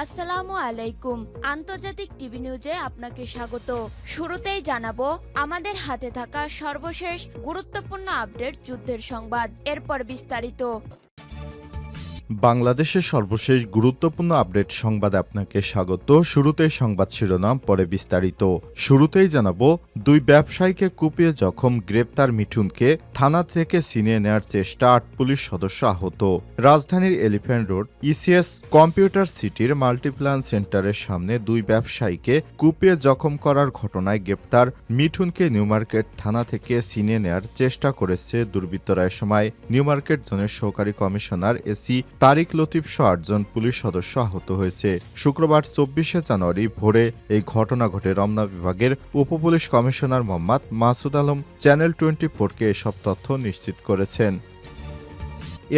আসসালামু আলাইকুম। আন্তর্জাতিক টিভি নিউজে আপনাকে স্বাগত। শুরুতেই জানাবো আমাদের হাতে থাকা সর্বশেষ গুরুত্বপূর্ণ আপডেট যুদ্ধের সংবাদ, এরপর বিস্তারিত। বাংলাদেশের সর্বশেষ গুরুত্বপূর্ণ আপডেট সংবাদে আপনাকে স্বাগত। শুরুতেই সংবাদ শিরোনাম, পরে বিস্তারিত। শুরুতেই জানাবো দুই ব্যবসায়ীকে কুপিয়ে জখম, গ্রেপ্তার মিঠুনকে, থানা থেকে ছিনিয়ে নেওয়ার চেষ্টা, ৮ পুলিশ সদস্য আহত। রাজধানীর এলিফ্যান্ট রোড ইসিএস কম্পিউটার সিটির মাল্টিপ্ল্যান সেন্টারের সামনে দুই ব্যবসায়ীকে কুপিয়ে জখম করার ঘটনায় গ্রেপ্তার মিঠুনকে নিউমার্কেট থানা থেকে ছিনিয়ে নেওয়ার চেষ্টা করেছে দুর্বৃত্তরা। এ সময় নিউমার্কেট জোনের সহকারী কমিশনার এসি তারিক লতিফ সহ ৮ জন পুলিশ সদস্য আহত হয়েছে। শুক্রবার ২৪শে জানুয়ারি ভোরে এই ঘটনা ঘটে। রমনা বিভাগের উপপুলিশ কমিশনার মোহাম্মদ মাসুদ আলম চ্যানেল 24-কে এসব তথ্য নিশ্চিত করেছেন।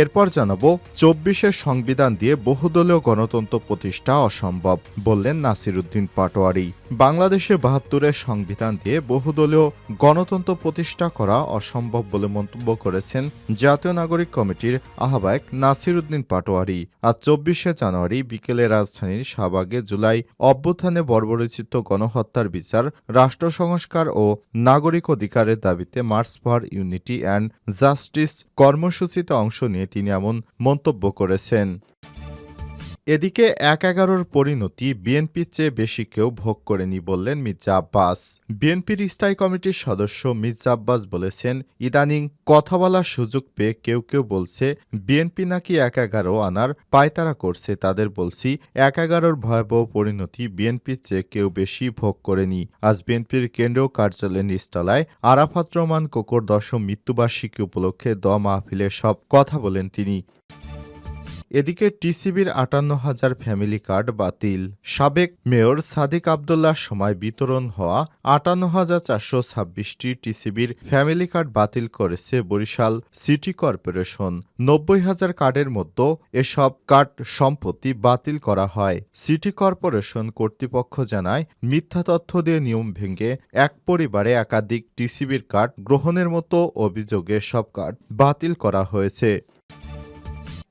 এরপর জানাবো ২৪-এর সংবিধান দিয়ে বহুদলীয় গণতন্ত্র প্রতিষ্ঠা অসম্ভব, বললেন নাসিরুদ্দিন পাটোয়ারি। বাংলাদেশে ৭২-এর সংবিধান দিয়ে বহুদলীয় গণতন্ত্র প্রতিষ্ঠা করা অসম্ভব বলে মন্তব্য করেছেন জাতীয় নাগরিক কমিটির আহ্বায়ক নাসিরুদ্দিন পাটোয়ারি। আজ ২৪শে জানুয়ারি বিকেলে রাজধানীর শাহবাগে জুলাই অভ্যুত্থানে বর্বরোচিত গণহত্যার বিচার, রাষ্ট্র সংস্কার ও নাগরিক অধিকারের দাবিতে March for unity and justice কর্মসূচিতে অংশ নিয়ে তিনি এমন মন্তব্য করেছেন। এদিকে ১/১১-র পরিণতি বিএনপির চেয়ে বেশি কেউ ভোগ করেনি, বললেন মির্জা আব্বাস। বিএনপির স্থায়ী কমিটির সদস্য মির্জা আব্বাস বলেছেন, ইদানিং কথা বলার সুযোগ পেয়ে কেউ কেউ বলছে বিএনপি নাকি ১/১১ আনার পায়তারা করছে। তাদের বলছি, ১/১১-র ভয়াবহ পরিণতি বিএনপির চেয়ে কেউ বেশি ভোগ করেনি। আজ বিএনপির কেন্দ্রীয় কার্যালয়ের নিচতলায় আরাফাত রহমান কোকোর ১০ম মৃত্যুবার্ষিকী উপলক্ষে দোয়া মাহফিলে সব কথা বলেন তিনি। এদিকে টিসিবির ৫৮,০০০ ফ্যামিলি কার্ড বাতিল। সাবেক মেয়র সাদিক আবদুল্লাহর সময় বিতরণ হওয়া ৫৮,৪২৬টি টিসিবির ফ্যামিলি কার্ড বাতিল করেছে বরিশাল সিটি কর্পোরেশন। ৯০,০০০ কার্ডের মধ্যে এসব কার্ড সম্প্রতি বাতিল করা হয়। সিটি কর্পোরেশন কর্তৃপক্ষ জানায়, মিথ্যা তথ্য দিয়ে নিয়ম ভেঙে এক পরিবারে একাধিক টিসিবির কার্ড গ্রহণের মতো অভিযোগে সব কার্ড বাতিল করা হয়েছে।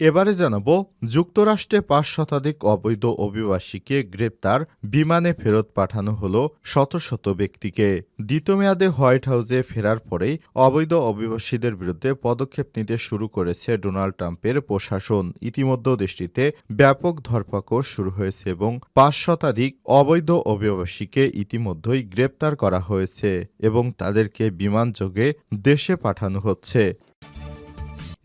এবারে জানাবো যুক্তরাষ্ট্রে ৫ শতাধিক অবৈধ অভিবাসীকে গ্রেপ্তার, বিমানে ফেরত পাঠানো হলো শত শত ব্যক্তিকে। দ্বিতীয় মেয়াদে হোয়াইট হাউসে ফেরার পরেই অবৈধ অভিবাসীদের বিরুদ্ধে পদক্ষেপ নিতে শুরু করেছে ডোনাল্ড ট্রাম্পের প্রশাসন। ইতিমধ্যে দেশটিতে ব্যাপক ধরপাকড় শুরু হয়েছে এবং ৫ শতাধিক অবৈধ অভিবাসীকে ইতিমধ্যেই গ্রেপ্তার করা হয়েছে এবং তাদেরকে বিমানযোগে দেশে পাঠানো হচ্ছে।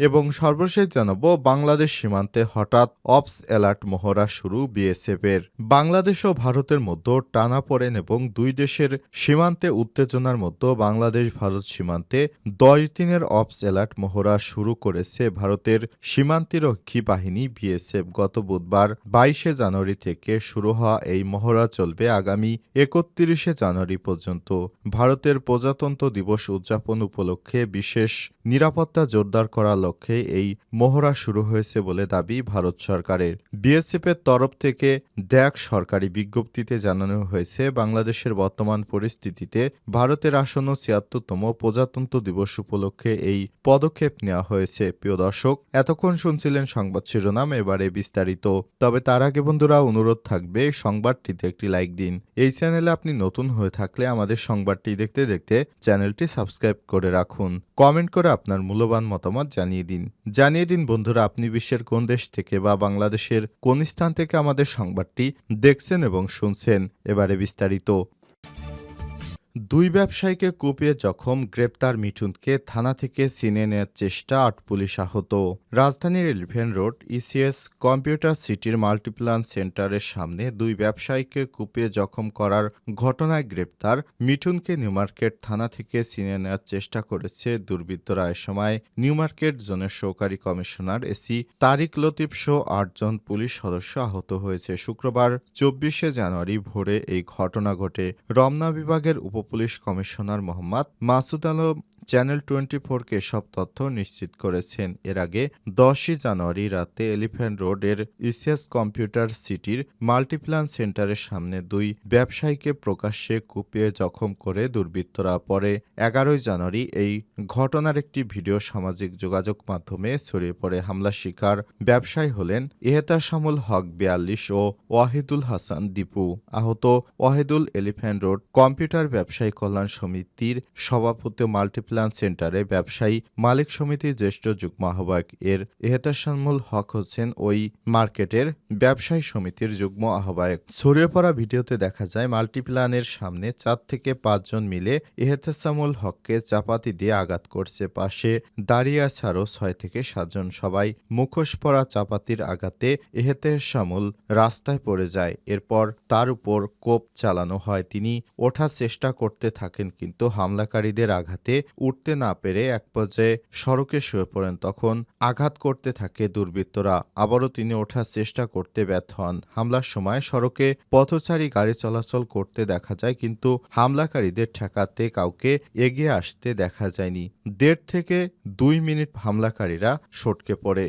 এবং সর্বশেষ জানাবো বাংলাদেশ সীমান্তে হঠাৎ অপস অ্যালার্ট মহড়া শুরু বিএসএফের। বাংলাদেশ ও ভারতের মধ্যে টানাপোড়েন এবং দুই দেশের সীমান্তে উত্তেজনার মধ্যে বাংলাদেশ ভারত সীমান্তে ১০ দিনের অপস অ্যালার্ট মহড়া শুরু করেছে ভারতের সীমান্তরক্ষী বাহিনী বিএসএফ। গত বুধবার ২২শে জানুয়ারি থেকে শুরু হওয়া এই মহড়া চলবে আগামী ৩১শে জানুয়ারি পর্যন্ত। ভারতের প্রজাতন্ত্র দিবস উদযাপন উপলক্ষে বিশেষ নিরাপত্তা জোরদার করা লক্ষ্যে এই মহড়া শুরু হয়েছে বলে দাবি ভারত সরকারের। বিএসএফের তরফ থেকে দেয়া সরকারি বিজ্ঞপ্তিতে জানানো হয়েছে, বাংলাদেশের বর্তমান পরিস্থিতিতে ভারতের আসন্ন ৭৬তম প্রজাতন্ত্র দিবস উপলক্ষে এই পদক্ষেপ নেওয়া হয়েছে। প্রিয় দর্শক, এতক্ষণ শুনছিলেন সংবাদ শিরোনাম, এবারে বিস্তারিত। তবে তার আগে বন্ধুরা অনুরোধ থাকবে সংবাদটিতে একটি লাইক দিন। এই চ্যানেলে আপনি নতুন হয়ে থাকলে আমাদের সংবাদটি দেখতে দেখতে চ্যানেলটি সাবস্ক্রাইব করে রাখুন। কমেন্ট করে আপনার মূল্যবান মতামত জানিয়ে দিন বন্ধুরা, আপনি বিশ্বের কোন দেশ থেকে বা বাংলাদেশের কোন স্থান থেকে আমাদের সংবাদটি দেখছেন এবং শুনছেন। এবারে বিস্তারিত। দুই ব্যবসায়ীকে কুপিয়ে জখম, গ্রেপ্তার মিঠুনকে, থানা থেকে ছিনিয়ে নেওয়ার চেষ্টা, ৮ পুলিশ আহত। রাজধানীর এলিফ্যান্ট রোড ইসিএস কম্পিউটার সিটির মাল্টিপ্ল্যান সেন্টারের সামনে দুই ব্যবসায়ীকে কুপিয়ে জখম করার ঘটনায় গ্রেপ্তার মিঠুনকে নিউমার্কেট থানা থেকে ছিনিয়ে নেওয়ার চেষ্টা করেছে দুর্বৃত্তরা। এ সময় নিউমার্কেট জোনের সহকারী কমিশনার এসি তারিক লতিফ সহ ৮ জন পুলিশ সদস্য আহত হয়েছে। শুক্রবার ২৪শে জানুয়ারি ভোরে এই ঘটনা ঘটে। রমনা বিভাগের police commissioner Mohammad Masud Alam channel 24কে সব তথ্য নিশ্চিত করেছেন। এর আগে 10ই জানুয়ারি রাতে এলিফ্যান্ট রোডের ইসিএস কম্পিউটার সিটির মাল্টিপ্ল্যান সেন্টারের সামনে দুই ব্যবসায়ীকে প্রকাশ্যে কুপিয়ে জখম করে দুর্বৃত্তরা। পরে 11ই জানুয়ারি এই ঘটনার একটি ভিডিও সামাজিক যোগাযোগ মাধ্যমে ছড়িয়ে পড়ে। হামলার শিকার ব্যবসায়ী হলেন এহতেশামুল হক 42 ও ওয়াহিদুল হাসান দীপু। আহত ওয়াহিদুল এলিফ্যান্ট রোড কম্পিউটার ব্যবসায়ী কল্যাণ সমিতির সভাপতি, মাল্টিপ্ল্যান সেন্টারে ব্যবসায়ী মালিক সমিতির জ্যেষ্ঠ যুগ্ম আহ্বায়ক। এর এহতেশামুল হক হচ্ছেন ওই মার্কেটের ব্যবসায়ী সমিতির যুগ্ম আহ্বায়ক। ছড়িয়ে পড়া ভিডিওতে দেখা যায় মাল্টিপ্ল্যানের সামনে 4 থেকে 5 জন মিলে এহতেশামুল হককে চাপাতি দিয়ে আঘাত করছে। পাশে দাঁড়িয়ে আছে আরও 6 থেকে 7 জন। সবাই মুখোশ পরা চাপাতির আঘাতে এহতেশামুল রাস্তায় পড়ে যায়। এরপর তার উপর কোপ চালানো হয়। তিনি ওঠার চেষ্টা করতে থাকেন, কিন্তু হামলাকারীদের আঘাতে উঠতে না পেরে এক পর্যায়ে সড়কে শুয়ে পড়েন। তখন আঘাত করতে থাকে দুর্বৃত্তরা। আবারও তিনি ওঠার চেষ্টা করতে ব্যর্থ হন। হামলার সময় সড়কে পথচারী গাড়ি চলাচল করতে দেখা যায়, কিন্তু হামলাকারীদের ঠেকাতে কাউকে এগিয়ে আসতে দেখা যায়নি। 1.5 থেকে 2 মিনিট হামলাকারীরা সটকে পড়ে।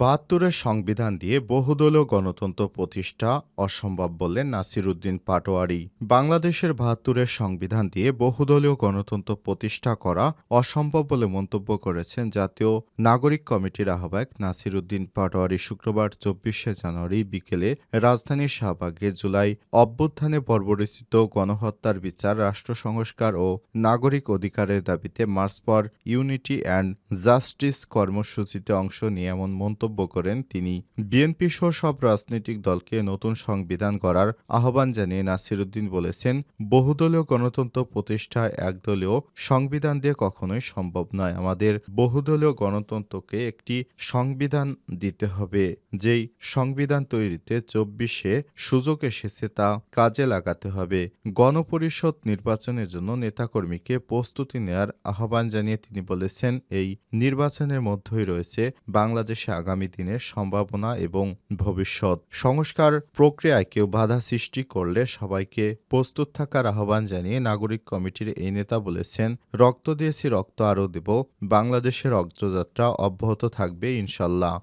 ৭২-এর সংবিধান দিয়ে বহুদলীয় গণতন্ত্র প্রতিষ্ঠা অসম্ভব বললেন নাসিরুদ্দিন পাটোয়ারি। বাংলাদেশের ৭২-এর সংবিধান দিয়ে বহুদলীয় গণতন্ত্র প্রতিষ্ঠা করা অসম্ভব বলে মন্তব্য করেছেন জাতীয় নাগরিক কমিটির আহ্বায়ক নাসিরুদ্দিন পাটোয়ারি। শুক্রবার 24শে জানুয়ারি বিকেলে রাজধানীর শাহবাগে জুলাই অভ্যুত্থানে বর্বরচিত গণহত্যার বিচার, রাষ্ট্র সংস্কার ও নাগরিক অধিকারের দাবিতে March for unity and justice কর্মসূচিতে অংশ নিয়ে এমন মন্তব্য করেন তিনি। বিএনপি সহ সব রাজনৈতিক দলকে নতুন সংবিধান করার আহ্বান জানিয়ে নাসিরুদ্দিন বলেছেন, বহুদলীয় গণতন্ত্র প্রতিষ্ঠা একদলীয় সংবিধান দিয়ে কখনোই সম্ভব নয়। আমাদের বহুদলীয় গণতন্ত্রকে একটি সংবিধান দিতে হবে। যেই সংবিধান তৈরিতে 24-এ সুযোগ এসেছে তা কাজে লাগাতে হবে। গণপরিষদ নির্বাচনের জন্য নেতাকর্মীকে প্রস্তুতি নেওয়ার আহ্বান জানিয়ে তিনি বলেছেন, এই নির্বাচনের মধ্যেই রয়েছে বাংলাদেশে আগামী দিনের সম্ভাবনা এবং ভবিষ্যৎ। সংস্কার প্রক্রিয়ায় কেউ বাধা সৃষ্টি করলে সবাইকে প্রস্তুত থাকার আহ্বান জানিয়ে নাগরিক কমিটির এই নেতা বলেছেন, রক্ত দিয়েছি, রক্ত আরও দেব। বাংলাদেশের অগ্রযাত্রা অব্যাহত থাকবে ইনশাল্লাহ।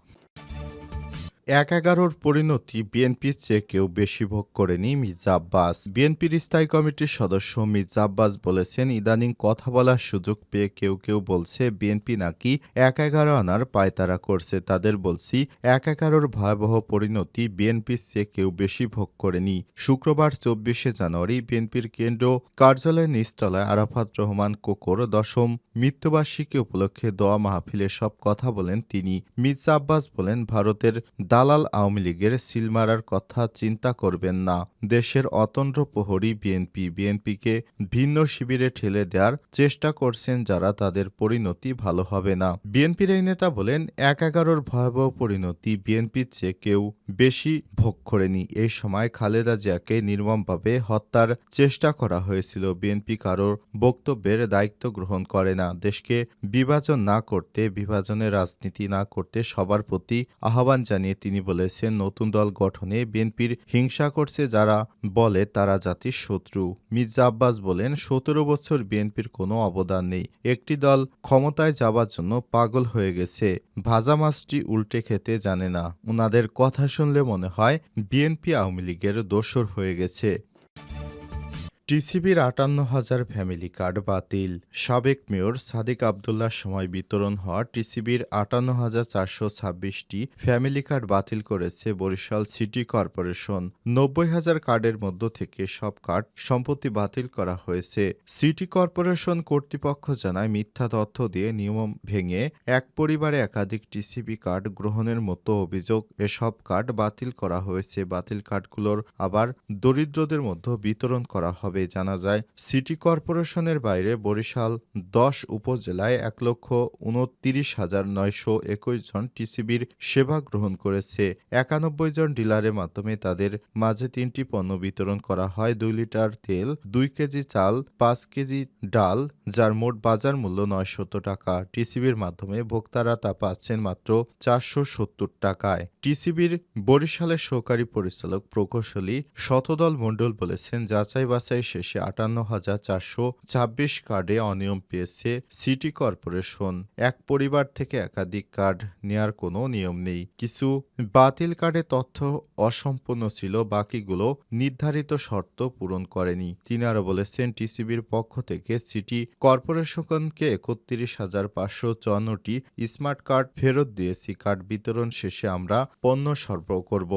১/১১-র পরিণতি বিএনপির চেয়ে কেউ বেশি ভোগ করেনি মির্জা আব্বাস। বিএনপির স্থায়ী কমিটির সদস্য মির্জা আব্বাস বলেছেন, ইদানিং কথা বলার সুযোগ পেয়ে কেউ কেউ বলছে বিএনপি নাকি ১/১১ আনার পায়তারা করছে। তাদের বলছি, ১/১১-র ভয়াবহ পরিণতি বিএনপির চেয়ে কেউ বেশি ভোগ করেনি। শুক্রবার 24শে জানুয়ারি বিএনপির কেন্দ্র কার্যালয়ের নিচতলায় আরাফাত রহমান কোকোর ১০ম মৃত্যুবার্ষিকী উপলক্ষে দোয়া মাহফিলে সব কথা বলেন তিনি। মির্জা আব্বাস বলেন, ভারতের দালাল আওয়ামী লীগের সিল মারার কথা চিন্তা করবেন না। দেশের অতন্দ্র প্রহরী বিএনপিকে ভিন্ন শিবিরে ঠেলে দেওয়ার চেষ্টা করছেন যারা, তাদের পরিণতি ভালো হবে না। বিএনপির এই নেতা বলেন, ১/১১-র ভয়াবহ পরিণতি বিএনপির চেয়ে কেউ বেশি ভোগ করেনি। এই সময় খালেদা জিয়াকে নির্মমভাবে হত্যার চেষ্টা করা হয়েছিল। বিএনপি কারোর বক্তব্যের দায়িত্ব গ্রহণ করে না। দেশকে বিভাজন না করতে, বিভাজনের রাজনীতি না করতে সবার প্রতি আহ্বান জানিয়ে তিনি বলেছেন, নতুন দল গঠনে বিএনপির হিংসা করছে যারা, বলে তারা জাতির শত্রু। মির্জা আব্বাস বলেন, ১৭ বছর বিএনপির কোনো অবদান নেই। একটি দল ক্ষমতায় যাবার জন্য পাগল হয়ে গেছে, ভাজা মাছটি উল্টে খেতে জানে না। ওনাদের কথা শুনলে মনে হয় বিএনপি আওয়ামী লীগের দোসর হয়ে গেছে। টিসিবির ৫৮,০০০ ফ্যামিলি কার্ড বাতিল। সাবেক মেয়র সাদিক আবদুল্লাহর সময় বিতরণ হওয়া টিসিবির ৫৮,৪২৬টি ফ্যামিলি কার্ড বাতিল করেছে বরিশাল সিটি কর্পোরেশন। ৯০,০০০ কার্ডের মধ্য থেকে সব কার্ড সম্প্রতি বাতিল করা হয়েছে। সিটি কর্পোরেশন কর্তৃপক্ষ জানায়, মিথ্যা তথ্য দিয়ে নিয়ম ভেঙে এক পরিবারে একাধিক টিসিবি কার্ড গ্রহণের মতো অভিযোগ এসব কার্ড বাতিল করা হয়েছে। বাতিল কার্ডগুলোর আবার দরিদ্রদের মধ্যে বিতরণ করা হবে। জানা যায়, সিটি কর্পোরেশনের বাইরে বরিশাল ১০ উপজেলায় ১,২৯,৯২১ জন টিসিবির সেবা গ্রহণ করেছে। ৯১ জন ডিলারের মাধ্যমে তাদের মাঝে ৩টি পণ্য বিতরণ করা হয়। ২ লিটার তেল, ২ কেজি চাল, ৫ কেজি ডাল, যার মোট বাজার মূল্য ৯০০ টাকা। টিসিবির মাধ্যমে ভোক্তারা তা পাচ্ছেন মাত্র ৪৭০ টাকায়। টিসিবির বরিশালের সহকারী পরিচালক প্রকৌশলী শতদল মণ্ডল বলেছেন, যাচাই বাছাই শেষে ৫৮,৪২৬ কার্ডে অনিয়ম পেয়েছে সিটি কর্পোরেশন। এক পরিবার থেকে একাধিক কার্ড নেয়ার কোনো নিয়ম নেই। কিছু বাতিল কার্ডে তথ্য অসম্পূর্ণ ছিল, বাকিগুলো নির্ধারিত শর্ত পূরণ করেনি। তিনি আরও বলেছেন, টিসিবির পক্ষ থেকে সিটি কর্পোরেশনকে ৩১,৫৫৪টি স্মার্ট কার্ড ফেরত দিয়েছি। কার্ড বিতরণ শেষে আমরা পণ্য সরবরাহ করব।